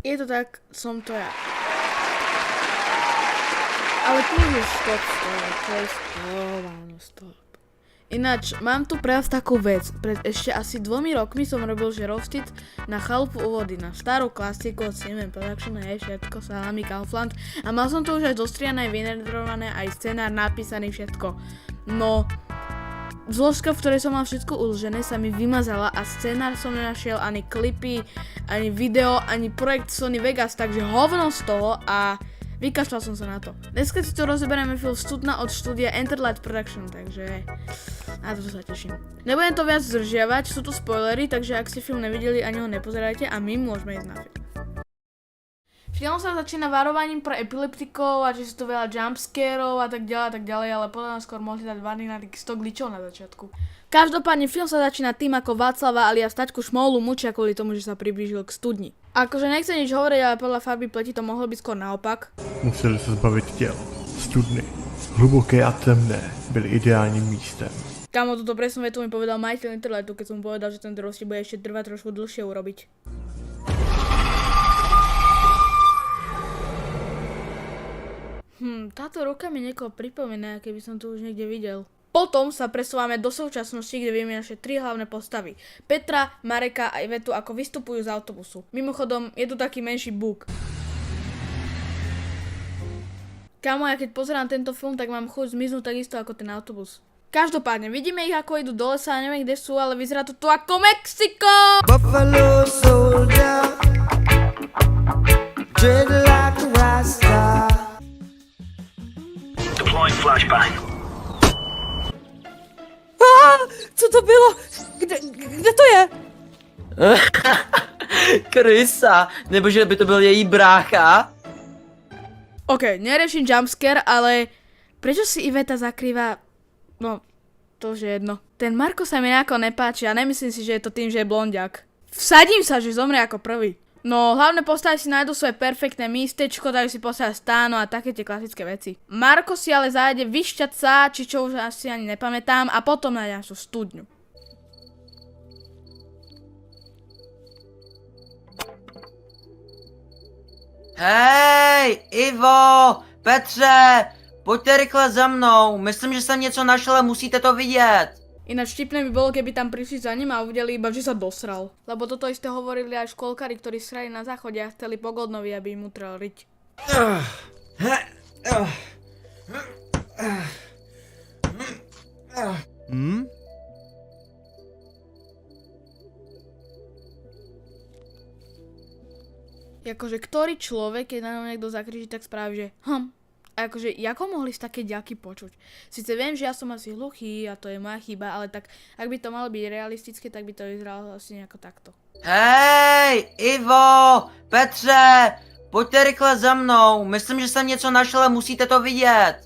Je to tak, som to ja. Ale tu už stop. Ináč, mám tu pre vás takú vec. Pred ešte asi 2 rokmi som robil, že roasted na chalupu u vody, na starú klasiku od CMM Production, všetko, salami, Kaufland. A mal som to už aj dostriané, vyrenderované, aj scenár napísaný, všetko. No, zložka, v ktorej som mal všetko uložené, sa mi vymazala a scenár som nenašiel, ani klipy, ani video, ani projekt Sony Vegas, takže hovno z toho a vykašľal som sa na to. Dneska si to rozoberieme film Studna od štúdia Enterlight Production, takže na to sa teším. Nebudem to viac zdržiavať, sú tu spoilery, takže ak ste film nevideli, ani ho nepozerajte a my môžeme ísť na film. Film sa začína varovaním pre epileptikov a že sú to veľa jumpscarov a tak ďalej, ale podľa nás skôr mohli dať varný na tých 100 glitchov na začiatku. Každopádne film sa začína tým, ako Václava alias Taťku Šmoulu mučia kvôli tomu, že sa priblížil k studni. Akože nechcem nič hovoriť, ale podľa farby pleti to mohlo byť skôr naopak. Museli se zbavit těl. Studny, hluboké a temné, byly ideálním místem. Kámo, túto presnú vetu mi povedal majiteľ internetu, keď som mu povedal, že ten roasted bude ešte trvať trošku dlhšie urobiť. Táto ruka mi niekoho pripomína, keby som to už niekde videl. Potom sa presúvame do súčasnosti, kde vieme naše 3 hlavné postavy. Petra, Mareka a Ivetu, ako vystupujú z autobusu. Mimochodom, je tu taký menší bug. Kámo, ja keď pozerám tento film, tak mám chuť zmiznúť takisto ako ten autobus. Každopádne, vidíme ich, ako idú do lesa, neviem kde sú, ale vyzerá to tu ako Mexiko! Buffalo soldier, dread like a rasta. Deploying flashbang. Co to bylo? Kde to je? Krysa, nebo že by to byl její brácha? OK, neriešim jumpscare, ale prečo si Iveta zakrýva... No, to už je jedno. Ten Marko sa mi nejako nepáči a nemyslím si, že je to tým, že je blondiak. Vsadím sa, že zomrie ako prvý. No, hlavné postavy si nájdu svoje perfektné místečko, dajú si postavia stáno a také tie klasické veci. Marko si ale zájde vyšťať sa, či čo už asi ani nepamätám, a potom nájde našu studňu. Hej, Ivo, Petře, pojďte rychle za mnou, myslím, že jsem něco našel a musíte to vidět. Ináč vtipné by bolo, keby tam prišli za ním a uvideli iba, že sa dosral. Lebo toto isté hovorili aj škôlkari, ktorí srali na záchode a chceli po Goldnovi, aby im utrel riť. Akože ktorý človek, keď na ňom niekto zakričí, tak spraví, že A akože, ako mohli z také ďaky počuť? Sice viem, že ja som asi hluchý a to je moja chyba, ale tak, ak by to malo byť realistické, tak by to vyzeralo asi nejako takto. Hej, Ivo, Petře, pojďte rychle za mnou, myslím, že jsem něco našel a musíte to vidět.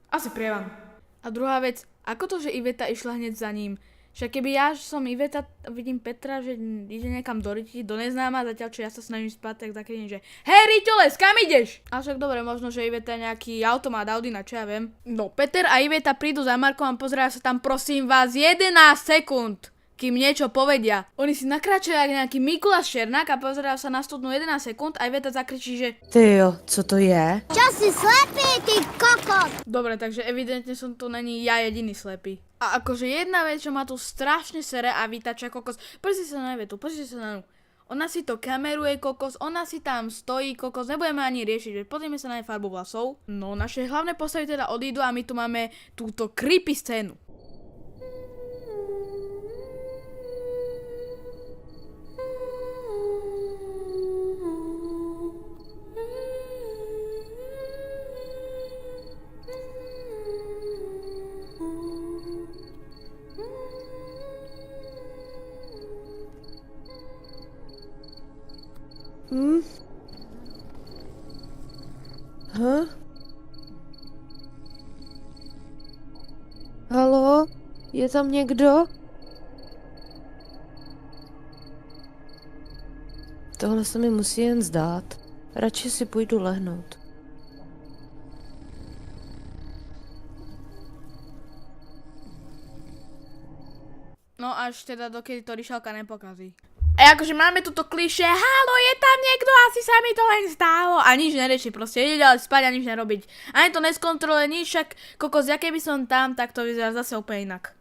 Asi prievan. A druhá vec, ako to, že Iveta išla hneď za ním? Však keby ja som Iveta a vidím Petra, že ide niekam do ryti, do neznáma, zatiaľ čo ja sa snažím spať, tak zakričím, že hej Ritoles, kam ideš? A však dobre, možno, že Iveta je nejaký automat Audina, čo ja viem. No, Peter a Iveta prídu za Markom a pozerajú sa tam, prosím vás, 11 sekúnd, kým niečo povedia. Oni si nakráčajú jak nejaký Mikuláš Černák a pozerajú sa na studnu 11 sekúnd a Iveta zakričí, že Tyjo, co to je? Čo si slepý, ty kokot? dobre, takže evidentne som tu není ja jediný slepý. A akože jedna vec, čo ma tu strašne sere a vytača kokos, pozrite sa na Ivetu, pozrite sa na ňu. Ona si to kameruje kokos, ona si tam stojí kokos, nebudeme ani riešiť, že pozrieme sa na jej farbu vlasov. No, naše hlavné postavy teda odídu a my tu máme túto creepy scénu. Halo? Je tam někdo? Tohle se mi musí jen zdát. Radši si půjdu lehnout. No až teda dokedy to Ryšalka nepokazí. A akože máme tuto klišé, halo, je tam niekto, asi sa mi to len stálo. A nič nerieši, proste ide ďalej spať a nič nerobiť. Ani to neskontroluje, nič, však kokos, ja keby som tam, tak to vyzerá zase úplne inak.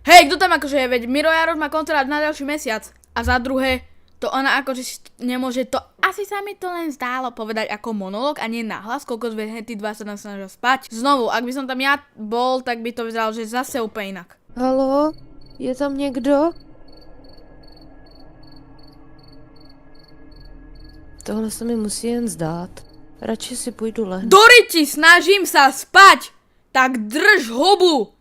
Hej, kto tam akože je, veď Miro Jaroš má kontrakt na ďalší mesiac. A za druhé, to ona akože nemôže to, asi sa mi to len zdálo povedať ako monológ a nie nahlas, koľko tí dva sa nám snažia spať. Znovu, ak by som tam ja bol, tak by to vyzeralo, že zase úplne inak. Halo? Je tam někdo? Tohle se mi musí jen zdát. Radši si půjdu lehnout. Doriti, snažím sa spať! Tak drž hubu!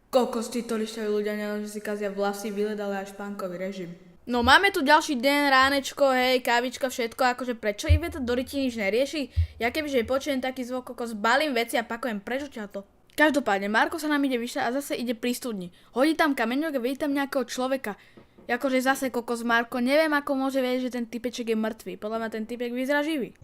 Kokos, títo lišťaví ľudia nielen, že si kazia vlasy, výlet, ale aj špánkový režim. No máme tu ďalší deň, ránečko, hej, kávička, všetko, akože prečo Iveta Doriti nič nerieši? Ja kebyže počujem taký zvuk, kokos, balím veci a pakujem, prečo to? Každopádne, Marko sa nám ide vyšľať a zase ide pri studni. Hodí tam kameňok a vidí tam nejakého človeka. Akože zase kokos Marko, neviem ako môže vedieť, že ten typeček je mŕtvý. Podľa mňa ten typek vyzerá živý.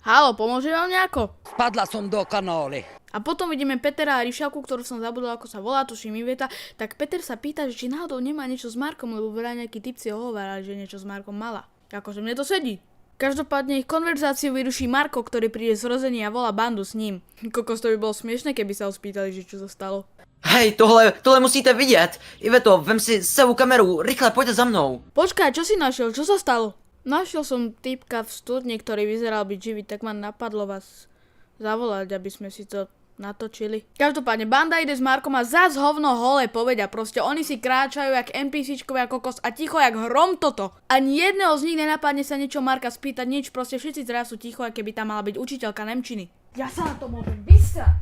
Halo, pomôže vám nejako? Spadla som do kanály. A potom vidíme Petera a Ryšavku, ktorú som zabudol, ako sa volá, tuším Iveta, tak Peter sa pýta, že či náhodou nemá niečo s Markom, lebo veľa nejakí typci hovorili, že niečo s Markom mala. Akože mne to sedí. Každopádne ich konverzáciu vyruší Marko, ktorý príde z rození a volá bandu s ním. Kokos, to by bolo smiešne, keby sa ho spýtali, že čo sa stalo. Hej, tohle musíte vidět. Iveto, vem si sebou kameru, rychle, pojďte za mnou. Počkaj, čo si našiel? Čo sa stalo? Našiel som typka v studni, ktorý vyzeral byť živý, tak ma napadlo vás zavolať, aby sme si to natočili. Každopádne, banda ide s Markom a zás hovno holé povedia, proste oni si kráčajú jak NPCčkovia kokos a ticho jak hrom toto. Ani jedného z nich nenapadne sa niečo Marka spýtať, nič, proste všetci teraz sú ticho, keby tam mala byť učiteľka nemčiny. Ja sa na to môžem vysrať.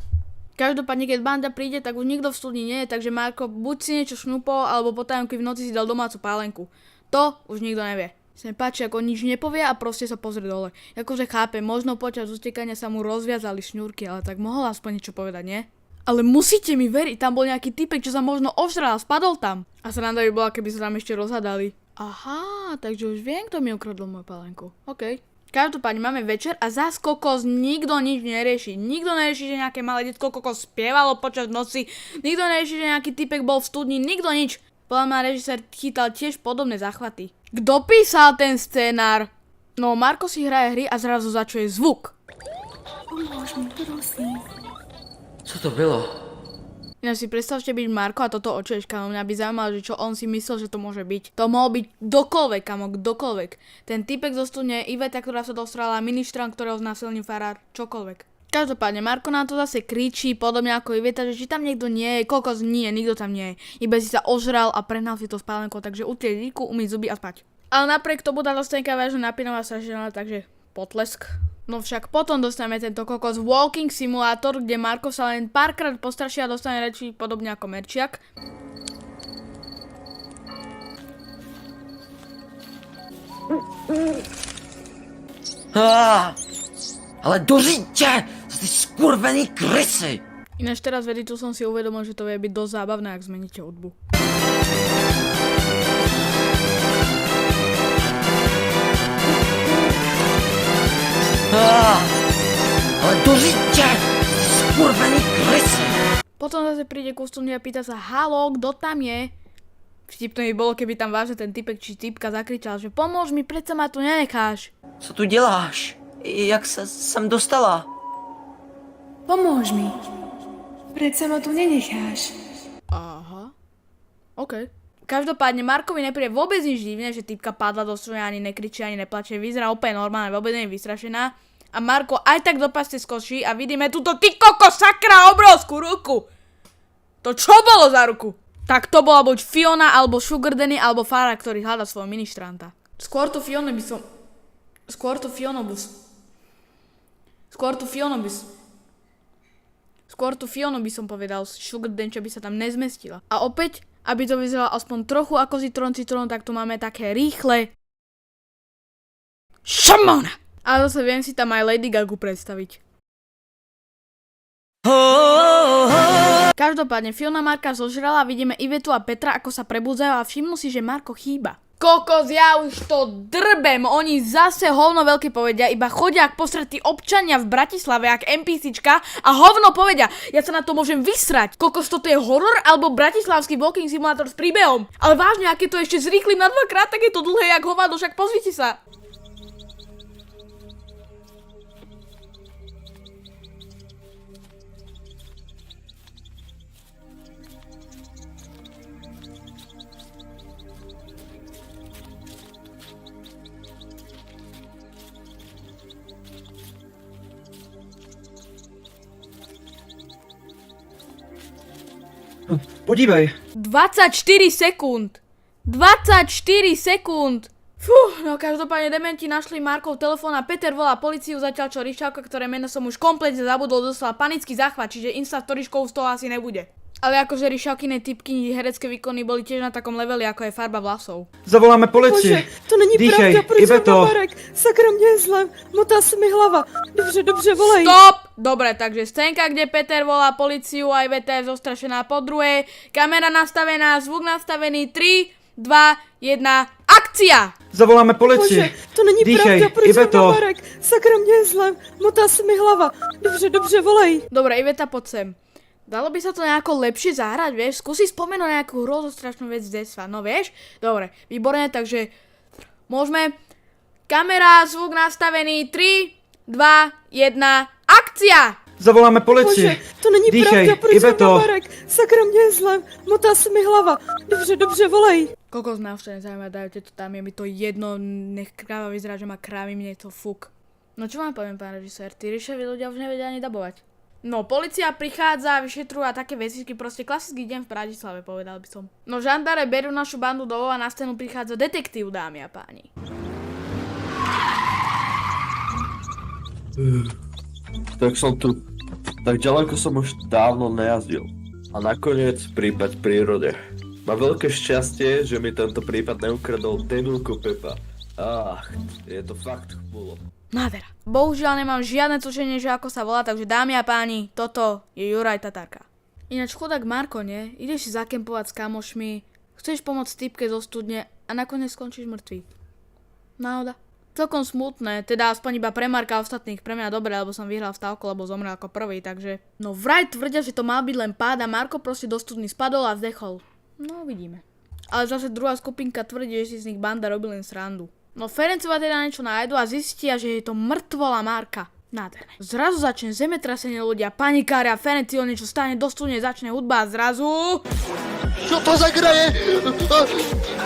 Každopádne, keď banda príde, tak už nikto v studni nie je, takže Marko buď si niečo šnúpol, alebo potajomky v noci si dal domácu pálenku. To už nikto nevie. Sa mi páči, ako nič nepovie a proste sa pozrie dole. Akože chápe, možno počas utekania sa mu rozviazali šňúrky, ale tak mohol aspoň niečo povedať, nie? Ale musíte mi veriť, tam bol nejaký typek, čo sa možno ožral a spadol tam. A sranda by bola, keby sa tam ešte rozhadali. Aha, takže už viem, kto mi ukradol moju palenku. OK. Každopádne máme večer a zás kokos nikto nič nerieši. Nikto nerieši, že nejaké malé detko kokos spievalo počas noci. Nikto nerieši, že nejaký typek bol v studni. Nikto nič. Podľa mňa režisér chytal tiež podobné záchvaty. Kto písal ten scénár? No, Marko si hraje hry a zrazu začuje zvuk. Co to bylo? Ináč si predstavte byť Marko a toto očuješ, kamo. Mňa by zaujímalo, že čo on si myslel, že to môže byť. To mohol byť kdokoľvek, kamo, kdokoľvek. Ten typek zo studne, Iveta, ktorá sa dostrala, ministran, ktorého znásilnil farár, čokoľvek. Každopádne, Marko nám to zase kričí, podobne ako Iveta, že či tam niekto nie je, kokos nie, nikto tam nie je. Iba si sa ožral a prehnal si to s pálenkou, takže utrieť rýku, umyť zuby a spať. Ale napriek tomu tá dostanka vážne napínavá strašná, takže potlesk. No však potom dostaneme tento kokos Walking Simulator, kde Marko sa len párkrát postraší a dostane reči podobne ako Merčiak. Ale dožijte! Ty skurvený krysy! Ináč teraz v editu som si uvedomil, že to vie byť dosť zábavné, ak zmeníte hudbu. Ale dožijte! Skurvený krysy! Potom zase príde ku studni a pýta sa, halo, kto tam je? Vtipné by bolo, keby tam vážne ten typek či typka zakričal, že pomôž mi, predsa ma tu nenecháš. Co tu děláš? Jak se sem dostala? Pomôž mi. Predsa ma tu nenecháš. Aha. OK. Každopádne Markovi nepríde vôbec nič divné, že typka padla do studne, ani nekričí, ani neplače. Vyzerá úplne normálne, vôbec nie je vystrašená. A Marko aj tak do pasce skočí a vidíme túto ty koko sakra obrovskú ruku. To čo bolo za ruku? Tak to bola buď Fiona, alebo Sugar Danny, alebo Farah, ktorý hľadá svojho ministranta. Skôr tu Fiona by som povedal, Sugar Danny, čo by sa tam nezmestila. A opäť, aby to vyzeralo aspoň trochu ako Citron, tak tu máme také rýchle Šamona! A zase viem si tam aj Lady Gagu predstaviť. Každopádne Fiona Marka zožrala a vidíme Ivetu a Petra, ako sa prebudzajú a všimnú si, že Marko chýba. Kokos, ja už to drbem, oni zase hovno veľké povedia, iba chodia ak posretí občania v Bratislave, jak NPCčka a hovno povedia, ja sa na to môžem vysrať. Kokos, toto je horor alebo bratislavský walking simulátor s príbehom. Ale vážne, aké to ešte zrýchlim na 2-krát, tak je to dlhé jak hovado, však pozrite sa. Podívej. 24 sekúnd. 24 sekúnd. Fú, no každopádne dementi našli Markov telefón a Peter volá políciu, zatiaľ čo Ryšavka, ktoré meno som už kompletne zabudol, dostala panický záchvat, čiže Insta-storičkou z toho asi nebude. Ale akože Ryšavkine typky herecké výkony boli tiež na takom leveli, ako je farba vlasov. Zavoláme policii. To není Dýchej, pravda, proč Iveto. Marek? Sakra, mě je zle, motá se mi hlava. Dobře, volej. Stop! Dobre, takže scénka, kde Peter volá políciu a Iveta je zostrašená po druhej. Kamera nastavená, zvuk nastavený, 3, 2, 1, akcia! Zavoláme policii. To není Dýchej, pravda, proč Iveto. Marek? Sakra, mě je zle, motá se mi hlava. Dobře, volej. Dobre, Iveta, poď sem. Dalo by sa to nejako lepšie zahrať, vieš? Skúsi spomenúť nejakú hrozostrašnú vec z detstva, no vieš? Dobre, výborné, takže môžeme. Kamera, zvuk nastavený, 3, 2, 1, akcia! Zavoláme policii. To není Dýchej, pravda, proč Iveto. Marek? Sakra, mě je zle, motá se mi hlava. Dobře, volej. Kokos, ma už to nezaujíma, dajte to tam, je mi to jedno, nech kráva vyzerá, že má krávy, mne je to fuk. No čo vám poviem, pán režisér, tí ryšaví ľudia už nevedia ani dabovať. No, polícia prichádza, vyšetrujú a také vecičky, proste klasický deň v Bratislave, povedal by som. No, žandáre berú našu bandu domov a na scénu prichádza detektív, dámy a páni. Tak som tu. Tak ďaleko som už dávno nejazdil. A nakoniec prípad v prírode. Má veľké šťastie, že mi tento prípad neukradol Denúko Pepa. Ach, je to fakt chmulo. Nádhera. Bohužiaľ nemám žiadne tušenie, že ako sa volá, takže dámy a páni, toto je Juraj Tatárka. Ináč chudák Marko, nie? Ideš si zakempovať s kamošmi, chceš pomôcť typke zo studne a nakoniec skončíš mŕtvý. Náhoda. Celkom smutné, teda aspoň iba pre Marka a ostatných, pre mňa dobre, lebo som vyhral stávku, lebo zomrel ako prvý, takže... No vraj tvrdia, že to mal byť len pád a Marko proste do studny spadol a zdechol. No uvidíme. Ale zase druhá skupinka tvrdí, že si z nich banda robí len srandu. No Ferencova teda niečo nájdu a zistia, že je to mŕtvola Marka. Nádherné. Zrazu začne zemetrasenie, ľudia panikária, Ferencio niečo stane do studne, začne hudba a zrazu... Čo to za gra je?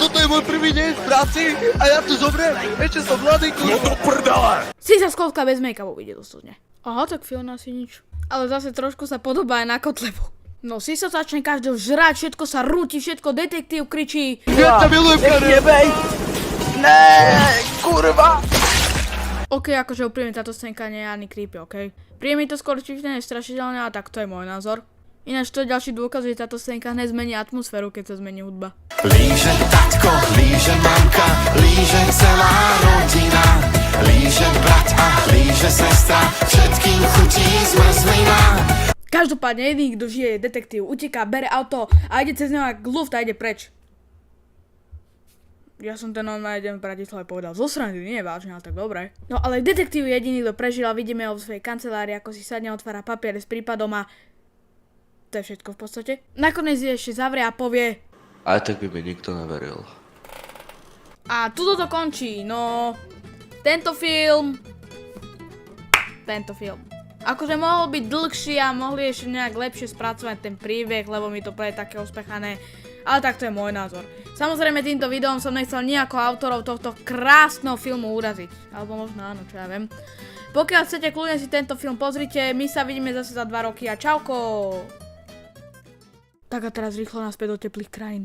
Toto je môj prvý deň v práci a ja tu zomriem. Ešte som mladý, kurva. No to prdele! Si sa sklovka bez make-upu ide do studne. Aha, tak Fiona asi nič. Ale zase trošku sa podobá aj na Kotlebu. No si sa začne každého žrať, všetko sa rúti, všetko detektív kričí. Ja ťa milujem, pane. Ne, kurva! OK, akože úprimne táto scénka nie je ani creepy, OK? Príde mi to skôr vtipné než strašidelné, ale tak to je môj názor. Ináč to je ďalší dôkaz, že táto scénka hneď zmení atmosféru, keď sa zmení hudba. Líže tatko, líže mamka, líže celá rodina, líže brat a líže sestra, všetkým chutí zmrzlina. Každopádne jediný, kto žije, je detektív, uteká, bere auto a ide cez neho jak luft a ide preč. Ja som ten na jeden v Bratislave povedal zo srandy, nie je vážne, ale tak dobre. No ale detektív je jediný, kto prežil a vidíme ho v svojej kancelárii, ako si sadne, otvára papier s prípadom a... To je všetko v podstate. Nakoniec je ešte zavrie a povie... Aj tak by mi nikto neveril. A tuto to končí, no... Tento film... Akože mohol byť dlhší a mohli ešte nejak lepšie spracovať ten príbeh, lebo mi to príde také uspechané. Ale tak to je môj názor. Samozrejme týmto videom som nechcel nejako autorov tohto krásneho filmu uraziť. Alebo možno áno, čo ja viem. Pokiaľ chcete, kľudne si tento film pozrite. My sa vidíme zase za 2 roky a čauko! Tak a teraz rýchlo naspäť do teplých krajín.